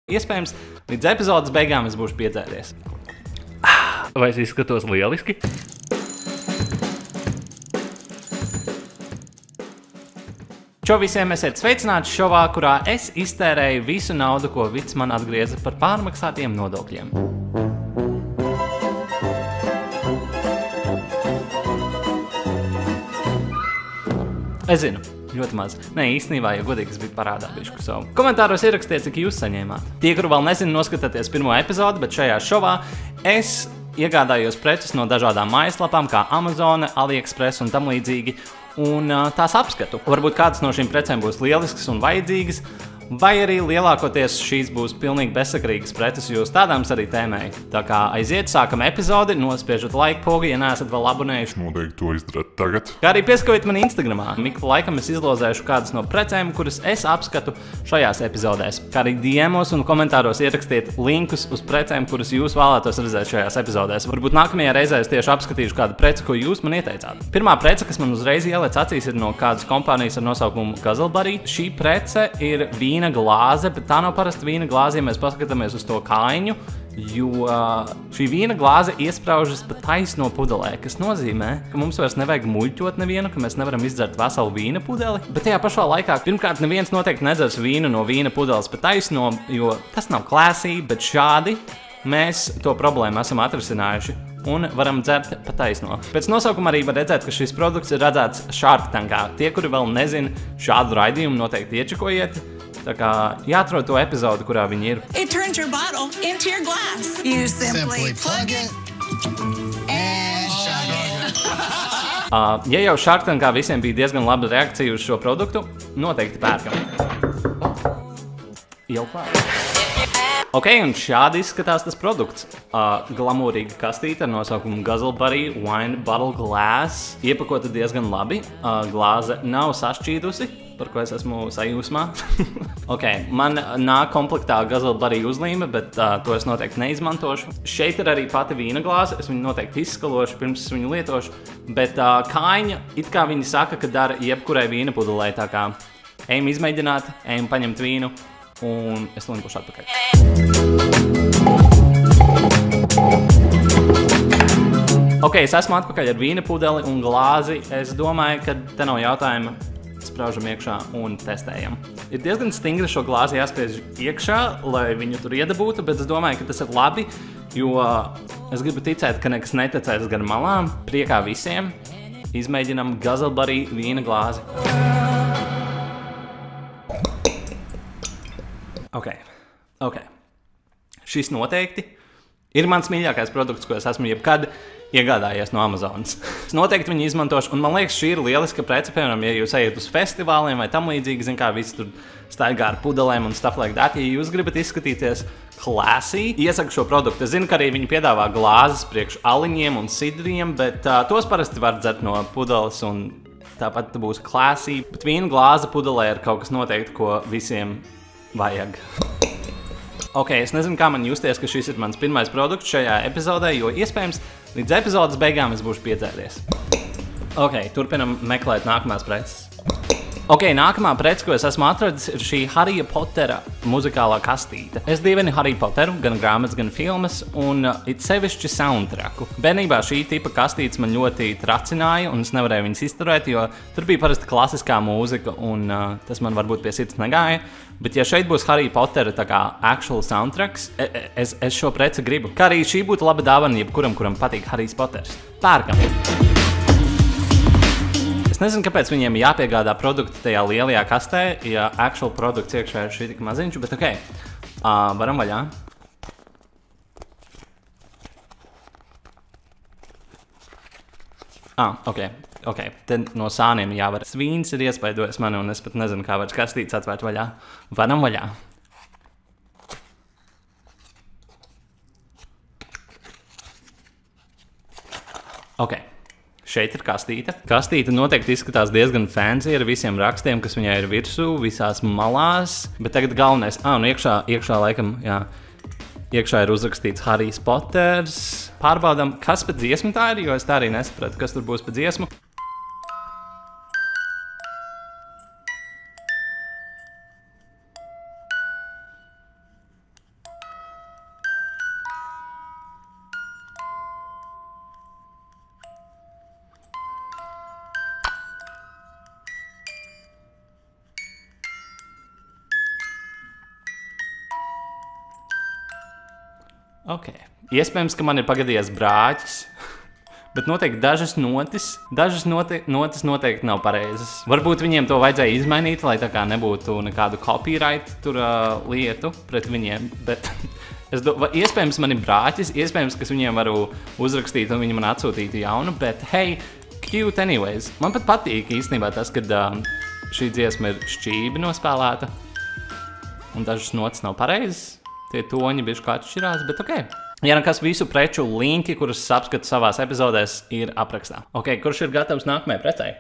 Iespējams, līdz epizodes beigām es būšu piedzēries. Vai es izskatos lieliski? Čo visiem esiet sveicināti šovā, kurā es iztērēju visu naudu, ko Vits man atgrieza par pārmaksātiem nodokļiem. Es zinu, ļoti maz. Nē, īstenībā, ja godīgi, es biju parādā bišku savu. Komentāros ierakstiet, cik jūs saņēmāt. Tie, kuri vēl nezinu, noskatieties pirmo epizodu, bet šajā šovā es iegādājos preces no dažādām mājaslapām, kā Amazon, AliExpress un tam līdzīgi, un tās apskatu. Varbūt kādas no šīm precēm būs lieliskas un vajadzīgas, vai arī lielākoties šīs būs pilnīgi bezsakarīgas preces, jo uz tādām arī tēmēju. Tā kā aiziet, sākam epizodi, nospiežat like pogu, ja neesat vēl abonējuši. Noteikti to izdarāt tagad. Kā arī pieskaviet mani Instagramā. Miku pa laikam es izlozēšu kādas no precēm, kuras es apskatu šajās epizodēs. Kā arī DMos un komentāros ierakstiet linkus uz precēm, kuras jūs vēlētos redzēt šajās epizodēs. Varbūt nākamajā reizē es tieši apskatīšu kādu preci, ko jūs man ieteicāt. Pirmā prece, kas man uzreiz ielēc acīs, ir no kādas kompānijas ar nosaukumu Guzzleberry. Šī prece ir vīna glāze, bet tā nav parasta vīna glāze, ja mēs paskatāmies uz to kājiņu, jo šī vīna glāze iespraužas pa taisno pudelē, kas nozīmē, ka mums vairs nevajag muļķot nevienu, ka mēs nevaram izdzert veselu vīna pudeli, bet tajā pašā laikā pirmkārt neviens noteikti nedzers vīnu no vīna pudeles pa taisno, jo tas nav klēsī, bet šādi mēs to problēmu esam atrisinājuši un varam dzert pa taisno. Pēc nosaukuma arī var redzēt, ka šis produkts ir redzēts Shark Tankā. Tie, kuri vēl nezin šādu raidījumu, noteikti iečakojiet. Tā kā jāatrod to epizodu, kurā viņi ir. It turns your bottle into your glass. You simply plug it and shut it. Ja jau Shark Tankā visiem bija diezgan laba reakcija uz šo produktu, noteikti pērkam. Jau klāt. Ok, un šādi izskatās tas produkts. Glamūrīga kastīte ar nosaukumu Guzzleberry Wine Bottle Glass. Iepakota diezgan labi. Glāze nav sašķīdusi, par ko es esmu sajūsmā. Ok, man nāk komplektā Guzzleberry uzlīme, bet to es noteikti neizmantošu. Šeit ir arī pati vīna glāze, es viņu noteikti izskalošu, pirms es viņu lietošu. Bet kājiņa, it kā viņi saka, ka dara jebkurai vīna pudelē, tā kā ejam izmēģināt, ejam paņemt vīnu. Un es linkušu atpakaļ. Ok, es esmu atpakaļ ar vīna pudeli un glāzi. Es domāju, ka te nav jautājuma. Spraužam iekšā un testējam. Ir diezgan stingri šo glāzi jāspiež iekšā, lai viņu tur iedabūtu, bet es domāju, ka tas ir labi, jo es gribu ticēt, ka nekas netecēs gar malām. Priekā visiem izmēģinam Guzzleberry vīna glāzi. Ok. Šis noteikti ir mans mīļākais produkts, ko es esmu jebkad iegādājies no Amazonas. Es noteikti viņu izmantošu, un man liekas, šī ir lieliska prece, piemēram, ja jūs ejat uz festivāliem vai tam līdzīgi, zin kā visi tur staigā ar pudelēm un stuff like that. Ja jūs gribat izskatīties classy, iesaku šo produktu. Es zinu, ka arī viņi piedāvā glāzes priekš aliņiem un sidriem, bet tos parasti var dzert no pudeles un tāpat būs classy. Bet vīna glāze pudelē ir kaut kas noteikti, ko visiem vajag. Ok, es nezinu, kā man justies, ka šis ir mans pirmais produkts šajā epizodē, jo iespējams līdz epizodes beigām es būšu piedzēries. Ok, turpinam meklēt nākamās preces. Ok, nākamā prece, ko es esmu atradis, ir šī Harija Potera muzikālā kastīte. Es dievinu Hariju Poteru, gan grāmatas, gan filmas, un it sevišķi soundtracku. Bērnībā šī tipa kastītes man ļoti tracināja, un es nevarēju viņas izturēt, jo tur bija parasti klasiskā mūzika, un tas man varbūt pie sirds negāja. Bet ja šeit būs Harija Potera tā kā actual soundtracks, es šo preci gribu. Kā arī šī būtu laba dāvana jebkuram, kuram patīk Harijs Poters. Pērkam! Es nezinu, kāpēc viņiem jāpiegādā produkti tajā lielajā kastē, ja actual produkts iekšā ir šī tik maziņš, bet ok. Varam vaļā. Ok. Te no sāniem jāvar. Svīns ir iespaidojis mani, un es pat nezinu, kā vairs kastītes atvērt vaļā. Varam vaļā. Ok. Šeit ir kastīte. Kastīte noteikti izskatās diezgan fancy ar visiem rakstiem, kas viņai ir virsū, visās malās. Bet tagad galvenais, un iekšā laikam, jā, iekšā ir uzrakstīts Harijs Poters. Pārbaudam, kas pa dziesmu tā ir, jo es tā arī nesapratu, kas tur būs pa dziesmu. Ok. Iespējams, ka man ir pagadījies brāķis. Bet noteikti dažas notis noteikti nav pareizas. Varbūt viņiem to vajadzēja izmainīt, lai tā kā nebūtu nekādu copyright lietu pret viņiem. Bet iespējams man ir brāķis, iespējams, ka viņiem varu uzrakstīt un viņi man atsūtītu jaunu. Bet hey, cute anyways. Man pat patīk īstenībā tas, kad šī dziesma ir šķībi nospēlēta. Un dažas notis nav pareizas. Tie toņi bišķi kā atšķirās, bet ok. Ja nekas visu preču linki, kurus apskatu savās epizodēs, ir aprakstā. Ok, kurš ir gatavs nākamajai precei?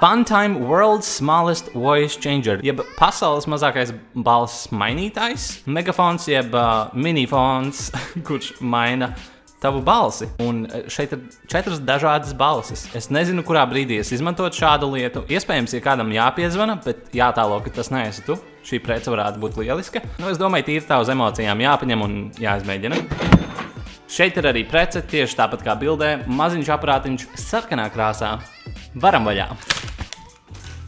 Funtime World's Smallest Voice Changer, jeb pasaules mazākais balss mainītājs. Megafons, jeb minifons, kurš maina tavu balsi. Un šeit ir 4 dažādas balsis. Es nezinu, kurā brīdī es izmantotu šādu lietu. Iespējams, ja kādam jāpiezvana, bet jātālo, ka tas neesi tu. Šī prece varētu būt lieliska. Es domāju, tīri tā uz emocijām jāpaņem un jāizmēģina. Šeit ir arī prece, tieši tāpat kā bildē. Maziņš aparātiņš sarkanā krāsā. Varam vaļā.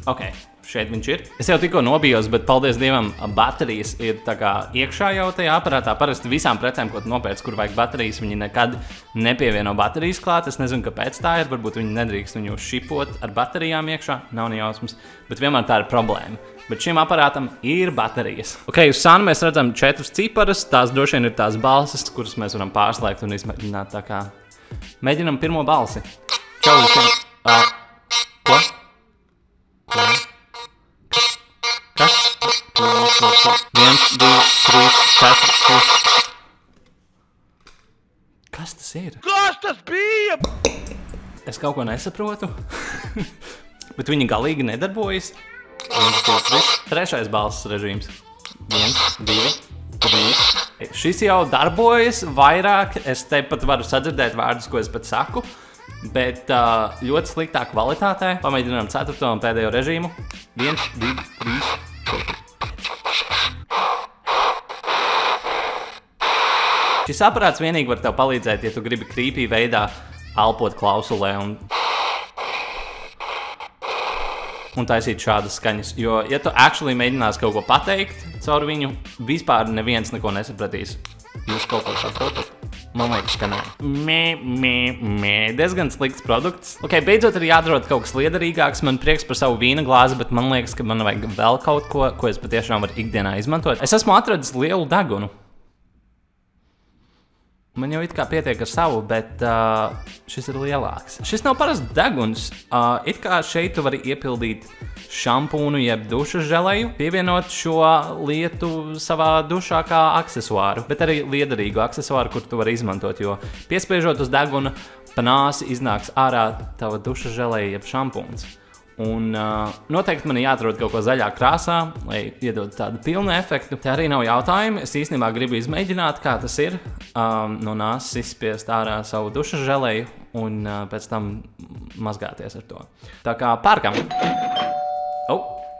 Ok, šeit viņš ir. Es jau tikko nobijos, bet paldies Dievam, baterijas ir tā kā iekšā jau tajā aparātā. Parasti visām precēm, ko tu nopērc, kur vajag baterijas, viņi nekad nepievieno baterijas klāt. Es nezinu, kāpēc tā ir. Varbūt viņi nedrīkst viņu šipot ar baterijām iekšā. Nav ne jausmas. Bet vienmēr tā ir problēma. Bet šim aparātam ir baterijas. Ok, uz sānu mēs redzam 4 ciparus. Tās droši vien ir tās balsis, kuras mēs varam pārslēgt un izmēģināt tā kā. Mēģinam pirmo balsi. Čau visiem. Ko? Kas? 1, 2, 3, 4, 5. Kas tas ir? Kas tas bija? Es kaut ko nesaprotu. Bet viņi galīgi nedarbojas. 1, 2, 3. Trešais balss režīms. 1, 2, 3. Šis jau darbojas vairāk. Es te pat varu sadzirdēt vārdus, ko es pat saku. Bet ļoti sliktā kvalitātē. Pamēģinām 4. un pēdējo režīmu. 1, 2, 3, 4. Šis aparāts vienīgi var tev palīdzēt, ja tu gribi creepy veidā elpot klausulē un taisīt šādas skaņas. Jo, ja tu actually mēģinās kaut ko pateikt caur viņu, vispār neviens neko nesapratīs. Jūs kaut ko saprotat? Man liekas, ka nē. Diezgan slikts produkts. Ok, beidzot ir jāatrod kaut kas liederīgāks. Man prieks par savu vīna glāzi, bet man liekas, ka man vajag vēl kaut ko, ko es patiešām varu ikdienā izmantot. Es esmu atradis lielu degunu. Man jau it kā pietiek ar savu, bet šis ir lielāks. Šis nav parasts deguns. It kā šeit tu vari iepildīt šampūnu jeb dušas želeju, pievienot šo lietu savā dušā kā aksesuāru, bet arī liederīgu aksesuāru, kur tu vari izmantot, jo piespiežot uz deguna, pa nāsi iznāks ārā tava dušas želeja jeb šampūns. Un noteikti man jāatrod kaut ko zaļā krāsā, lai iedod tādu pilnu efektu. Te arī nav jautājumu. Es īstenībā gribu izmēģināt, kā tas ir. No nāsas izspiest ārā savu dušas želeju un pēc tam mazgāties ar to. Tā kā pērkam.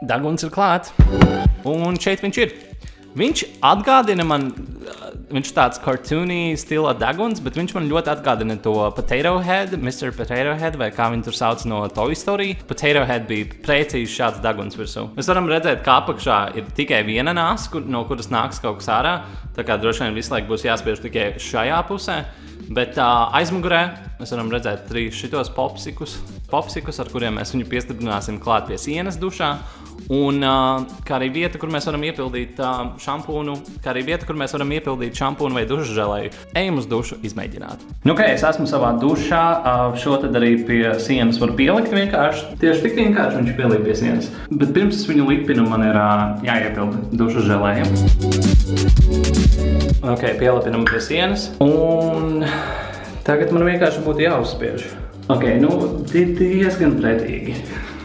Deguns ir klāt. Un šeit viņš ir. Viņš atgādina man, viņš tāds cartoony stila deguns, bet viņš man ļoti atgādina to Potato Head, Mr. Potato Head, vai kā viņi tur sauc no Toy Story. Potato Head bija precīzi šāds deguns virsū. Mēs varam redzēt, ka apakšā ir tikai viena nāsa, no kuras nāks kaut kas ārā. Tā kā droši vien visu laiku būs jāspiež tikai šajā pusē. Bet aizmugurē mēs varam redzēt 3 šitos popsikus, ar kuriem mēs viņu piestiprināsim klāt pie sienas dušā. Un kā arī vieta, kur mēs varam iepildīt šampūnu, vai dušas želeju. Ejam uz dušu izmēģināt. Nu, ok, es esmu savā dušā. Šo tad arī pie sienas var pielikt vienkārši. Tieši tik vienkārši viņš pieliek pie sienas. Bet pirms es viņu lipinu, man ir jāiepilda dušas želeja. Ok, pielipinam pie sienas. Un tagad man vienkārši būtu jāuzspiež. Ok, nu, diezgan pretīgi.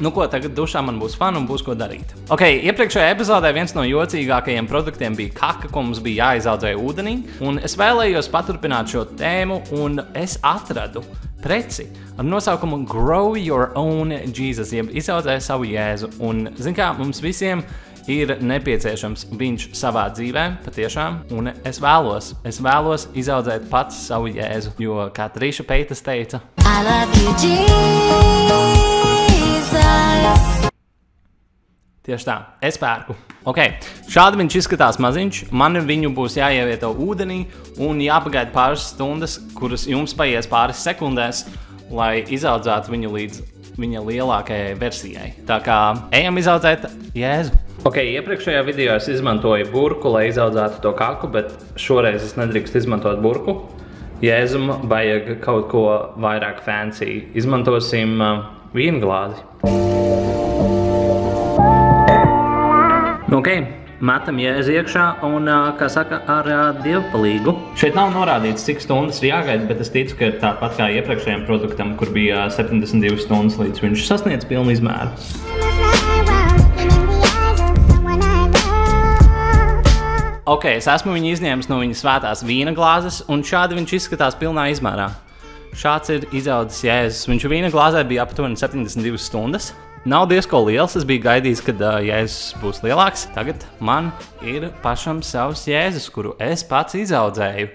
Nu ko, tagad dušā man būs fun un būs ko darīt. Ok, iepriekšējā epizodē viens no jocīgākajiem produktiem bija kaka, ko mums bija jāizaudzē ūdenī. Un es vēlējos paturpināt šo tēmu un es atradu preci ar nosaukumu Grow Your Own Jesus, jeb izaudzē savu Jēzu. Un, zin kā, mums visiem ir nepieciešams viņš savā dzīvē, patiešām, un es vēlos izaudzēt pats savu Jēzu, jo, kā Trīša Peitas teica, I love you, Jesus. Tieši tā, es pērku. Okay. Šādi viņš izskatās maziņš. Man viņu būs jāievieto ūdenī un jāpagaida pāris stundas, kuras jums paies pāris sekundēs, lai izaudzētu viņu līdz viņa lielākajai versijai. Tā kā ejam izaudzēt jēzu. Okay, iepriekšējā video es izmantoju burku, lai izaudzētu to kaku, bet šoreiz es nedrīkst izmantot burku. Jēzum vajag kaut ko vairāk fancy. Izmantosim vīnglāzi. Ok, metam jēzu iekšā un, kā saka, ar dievpalīgu. Šeit nav norādīts, cik stundas ir jāgaida, bet es ticu, ka ir tāpat kā iepriekšējiem produktam, kur bija 72 stundas, līdz viņš sasniedz pilnu izmēru. Ok, es esmu viņu izņēmis no viņa svētās vīna glāzes, un šādi viņš izskatās pilnā izmērā. Šāds ir izaudzis jēzus. Viņš vīna glāzē bija aptuveni 72 stundas. Nav diezko liels, es biju gaidījis, kad jēzus būs lielāks. Tagad man ir pašam savs jēzus, kuru es pats izaudzēju.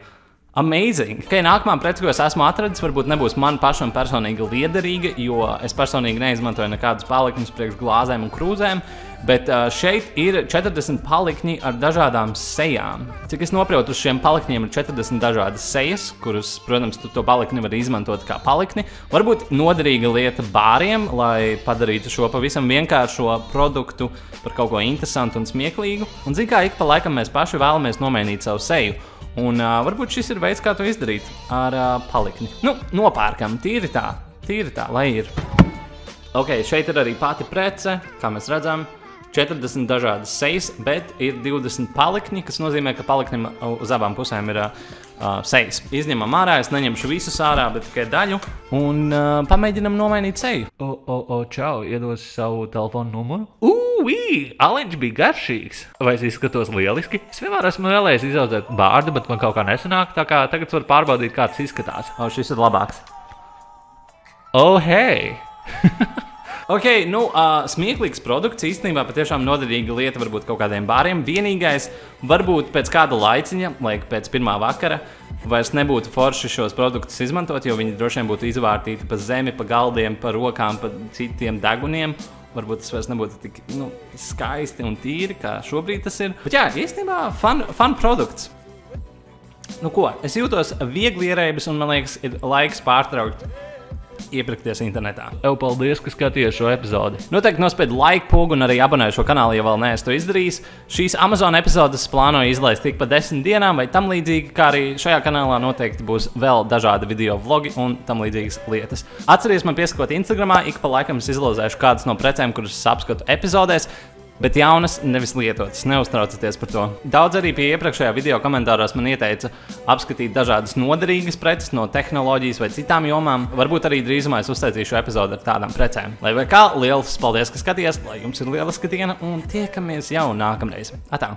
Amazing! Okay, nākamā prece, ko es esmu atradis, varbūt nebūs man pašam personīgi liederīga, jo es personīgi neizmantoju nekādus palikņus priekš glāzēm un krūzēm, bet šeit ir 40 palikņi ar dažādām sejām. Cik es noprotu, uz šiem palikņiem ir 40 dažādas sejas, kuras, protams, to palikni var izmantot kā palikni. Varbūt noderīga lieta bāriem, lai padarītu šo pavisam vienkāršo produktu par kaut ko interesantu un smieklīgu. Un zin kā, ik pa laikam mēs paši vēlamies nomainīt savu seju. Un varbūt šis ir veids, kā to izdarīt ar palikni. Nu, nopērkam, tīri tā, lai ir. Ok, šeit ir arī pati prece, kā mēs redzam. 40 dažādas sejas, bet ir 20 palikņi, kas nozīmē, ka paliknim uz abām pusēm ir sejas. Izņemam ārā, es neņemšu visus ārā, bet tikai daļu, un pamēģinam nomainīt seju. Čau, iedos savu telefonu numuru? Aliņš bija garšīgs. Vai es izskatos lieliski? Es vienmēr esmu vēlējies izaudzēt bārdu, bet man kaut kā nesanāk, tā kā tagad var pārbaudīt, kā tas izskatās. Šis ir labāks. Hei! Ok, smieklīgs produkts, īstenībā patiešām noderīga lieta varbūt kaut kādiem bāriem. Vienīgais, varbūt pēc kāda laiciņa, pēc pirmā vakara, vairs nebūtu forši šos produktus izmantot, jo viņi droši vien būtu izvārtīti pa zemi, pa galdiem, pa rokām, pa citiem deguniem. Varbūt tas vairs nebūtu tik skaisti un tīri, kā šobrīd tas ir. Bet jā, īstenībā fun produkts. Nu ko, es jūtos viegli ierēbis un man liekas, ir laiks pārtraukt iepirkties internetā. Paldies, ka skatījies šo epizodi. Noteikti nospied like pogu un arī abonē šo kanālu, ja vēl neesmu to izdarījis. Šīs Amazon epizodes plānoju izlaist tik pa 10 dienām vai tam līdzīgi, kā arī šajā kanālā noteikti būs vēl dažādi video vlogi un tam līdzīgas lietas. Atceries man piesakot Instagramā, ik pa laikam es izlozēšu kādas no precēm, kuras es apskatu epizodēs, bet jaunas, nevis lietotas, neuztraucieties par to. Daudz arī pie iepriekšējā video komentāros man ieteica apskatīt dažādas noderīgas preces no tehnoloģijas vai citām jomām. Varbūt arī drīzumā es uztaisīšu epizodu ar tādām precēm. Lai vai kā, liels paldies, ka skaties, lai jums ir lieliska diena un tiekamies jau nākamreiz. Atā!